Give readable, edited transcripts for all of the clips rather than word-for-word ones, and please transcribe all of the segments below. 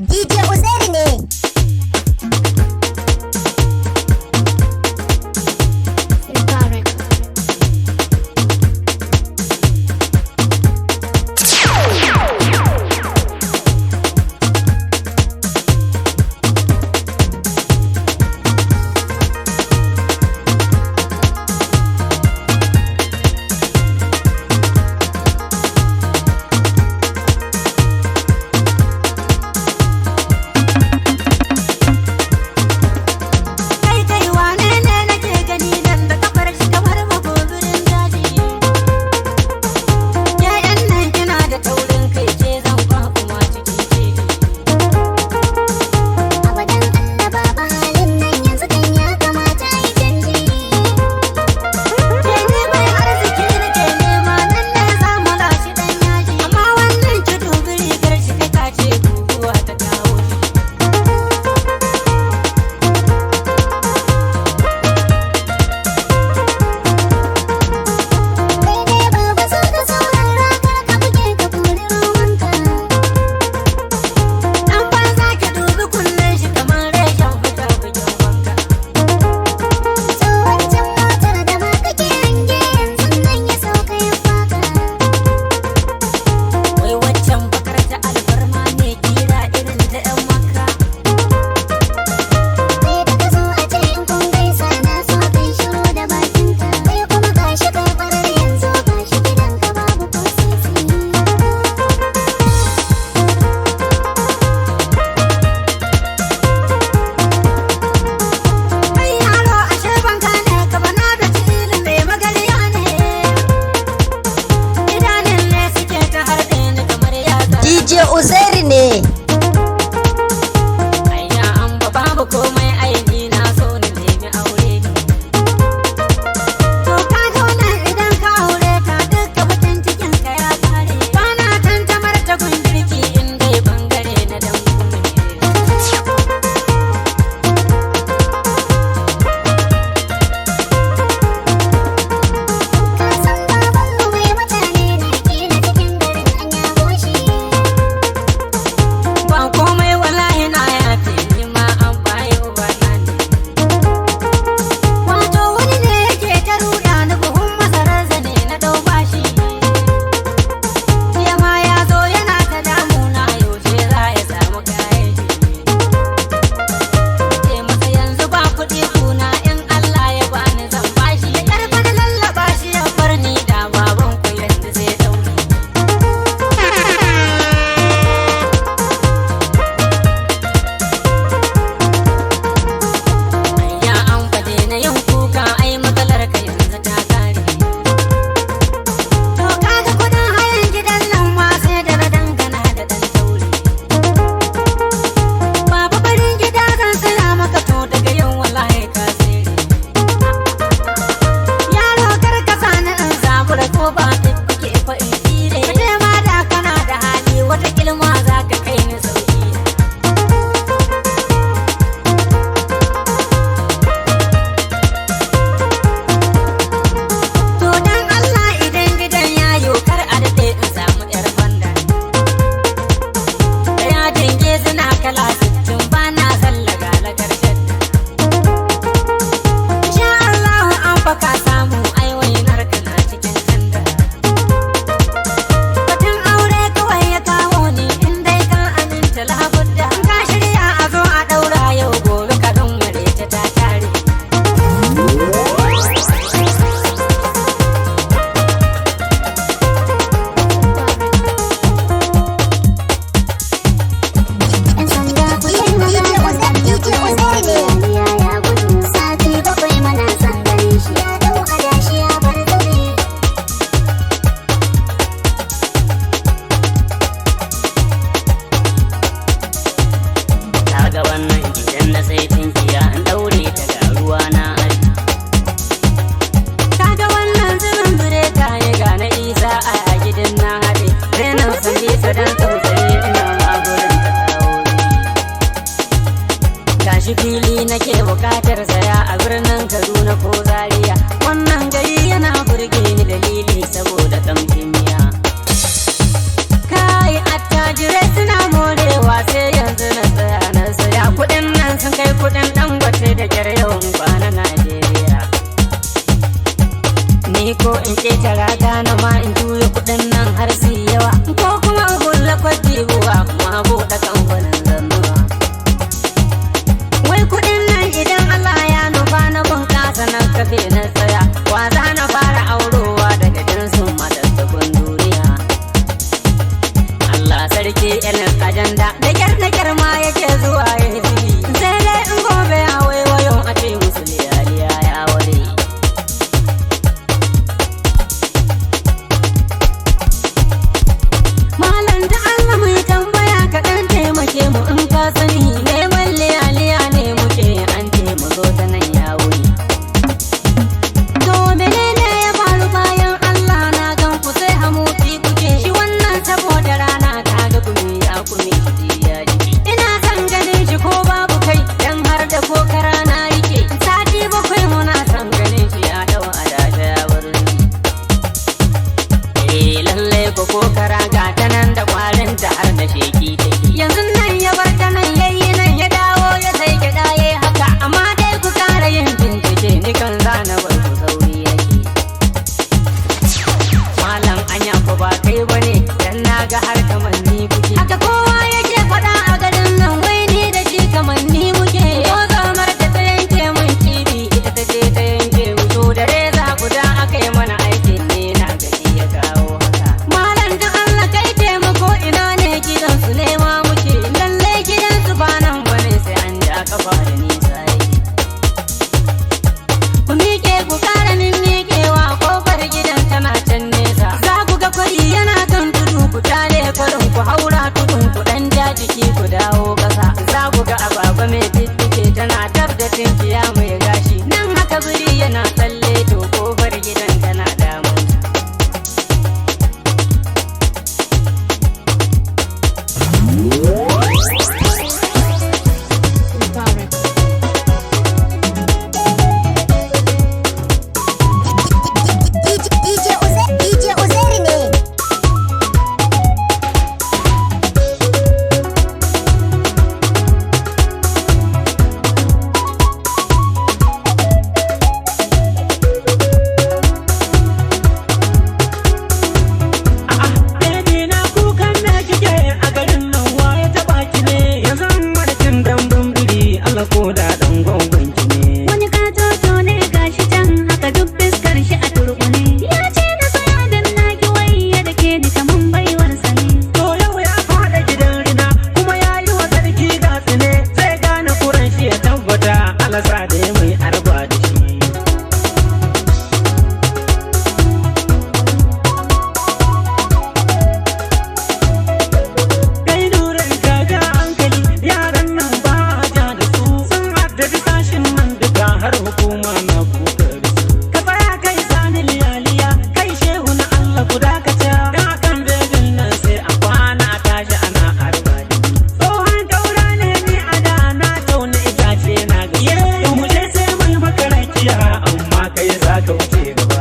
DJ Uzairi ne. DJ Uzairi ne. Ayya an babu komai aini na so ni nemi aure ne. To ka ga wannan idan ka aure ta dukkan batun cikin ka ya kare. Bana tantamar ta gungirki in dai bangare na dangu ne. Ka san baban mu mai mutane ne kila cikin garin an yabo shi. Ba komai wallahi na yafe ni ma an bayo bana ne. Wato wani ne yake ta ruɗa ni buhun masarar zane na ɗau bashi. Jiya ma ya zo yana ta damuna yaushe za ya samu kayan shi. Ce masa yanzu ba kuɗi kuna in Allah ya bani zan bashi. Da ƙarfa na lallaɓa shi ya bar ni da baban ku yanzu zai daure. Ayya an fade na yin kuka ai matsalar ka yanzu ta kare. To kaga kudin hayan gidan nan ma sai da na dangana da dan taure. Baba farin gida zan saya maka to daga yau wallahi ka tsere. Yaro kar ka sani in zabura ko ba kuke fa in tsire. Kaje ma da kana da hali wata kilma za ka kai ni sauki. To dan Allah idan gidan yayo kar a daɗe in samu ƴar banda. Da yajin gezina kala 60 ba na zallaga lagar shadda. Insha Allah an baka samu ai wainar ka na cikin tanda. Batun aure kawai ya kawo ni in dai ka aminta labudda. In ka shirya a zo a ɗaura yau gobe ka ɗan ware ta tare. Yan sanda kuɗin maza DJ Uzairi ne. Ya gudu sati 7 mana san ganin shi ya dau adashi ya bar zare. Kaga wannan idan na sai tinkiya an daure ta ga ruwa na ari. Kaga wannan zubin bireka ya ga na Isa a gidan na haɗe. Renan san bisa dan tausayi ina magurin ta kawo ni. Gashi fili nake bukatar saya a birnin Kaduna ko Zaria. Wannan gari yana burge ni dalili saboda kamshin miya. Kai attajirai suna morewa sai yanzu na tara gana ma in juya kuɗin nan har su yawa ko kuma in bulla kwati buwa kuma buɗe kamfanin zannuwa. Wai kuɗin nan idan Allah ya nufa na bunƙasa nan kafe na tsaya wa za na fara aurowa daga jinsin matattakun duniya. Allah sarki ilin ajanda da kyar ma yake zuwa ya zigi sai dai in gobe ya waiwayo a ce musu liyaliya ya ware. Malam da Allah mai tambaya kaɗan taimake mu in ka sani neman liyaliya ne muke an taimako ta nan ya wuri. To menene ya faru bayan Allah na gan ku sai hamuti kuke shi wannan saboda rana ta ga kumi ya kumi shi ya jiki. Ina son ganin shi ko babu kai dan har da ko karana rike sati bakwai muna son ganin shi ya dau adasha ya wurin. Lalle ko kara ga ta nan da kwarin ta har da sheki take. Yanzu nan ya bar ta nan yayi nan ya dawo ya sai gyaɗa yayi haka amma dai ku kara yin bincike ni kan zana bar ku sauri yake. Malam anya ko ba kai bane dan naga har kamanni kuke. Haka kowa yake faɗa a garin nan wai ni da shi kamanni muke. Ko zamar da ta yanke mun kibi ita ta je ta yanke mu to da reza guda aka yi mana aikin ne na gaji ya kawo haka. Malam da Allah kai taimako ina ne gidan su nema muke lalle gidan su ba nan bane sai an ja kafa da nisa yake. Ku miƙe ku ƙara mimmiƙewa kofar gidan tana can nesa. Za ku ga kwari yana kan tudu ku tare kwarin ku haura tudun ku ɗan ja jiki ku dawo ƙasa. Za ku ga agwagwa mai fiffike tana tab da tinkiya mai gashi. Nan haka biri yana tsalle to kofar gidan tana damu. DJ Uzair ne. Baby na kukan da kike a garin nan waye ta baki ne yanzu madakin dambun biri Allah ko da dan gongon ki ne. Wani katoto ne gashi can haka duk fiskar shi a turbune. Ya ce na saya dan na ki wayya da ke ni kaman baiwar sa ne. To yau ya fada gidan rina kuma ya yi wa sarki gatsi ne sai gane kuran shi ya tabbata Allah sa da ya mai arba da shi. Kai nuran kaga hankali yaran nan ba a ja da su sun haddadi sashin nan duka har hukuma na kuka da su. Ka tsaya kai sani liyaliya kai shehu na Allah guda ka ca da kan bebin nan sai a kwana a tashi ana arba da ni. Tsohon taura ne ni a da na tauna itace na gaske. Yau mu je sai mai maka rakiya amma kai za ka wuce gaba.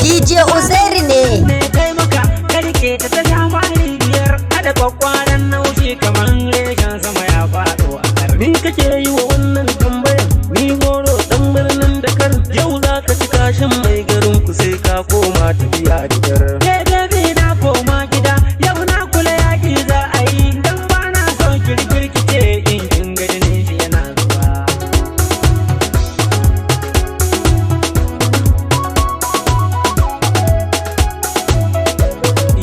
DJ Uzair ne. Ne kai maka karke ta ta jamani biyar kada kwakwaran naushi kamar reshen sama ya faɗo a kar. Ni kake yi wa wannan tambayar ni goro dan birnin Dakar yau za ka ci kashin mai garin ku sai ka koma tafiya da kyar. Ke baby na koma gida yau na kula yaƙi za a yi dan ba na so kirkirkice in kin gani ne shi yana zuwa.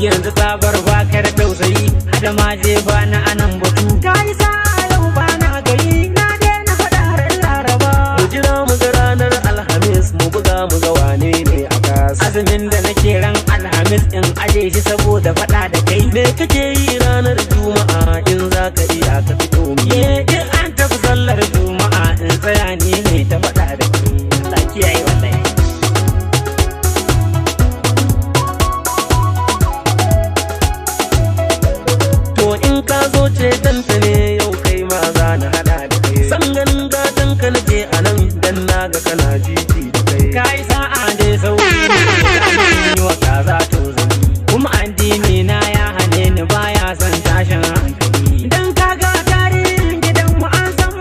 Yanzu sabar baka da tausayi hada ma je ba na anan batu. Ka yi sa'a yau ba na gari na daina faɗa ran Laraba. Mu jira mu ga ranar Alhamis mu buga mu ga wane ne a gas. Azumin da nake ran Alhamis in aje shi saboda faɗa da kai. Me kake yi ranar Juma'a in za ka iya ka fito mu. In an tafi sallar Juma'a in tsaya ni ne ta faɗa da kai. Allah kiyaye wallahi. To in ka zo ce danta ne yau kai ma za na hada da kai. San ganin gatan ka nake a nan dan na ga kana jiji da kai. Ka yi sa'a dai sauki ne yi wa kaza to zani. Kuma addini na ya hane ni baya son tashin hankali. Dan ka ga tarihin gidan mu an san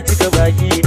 cika baki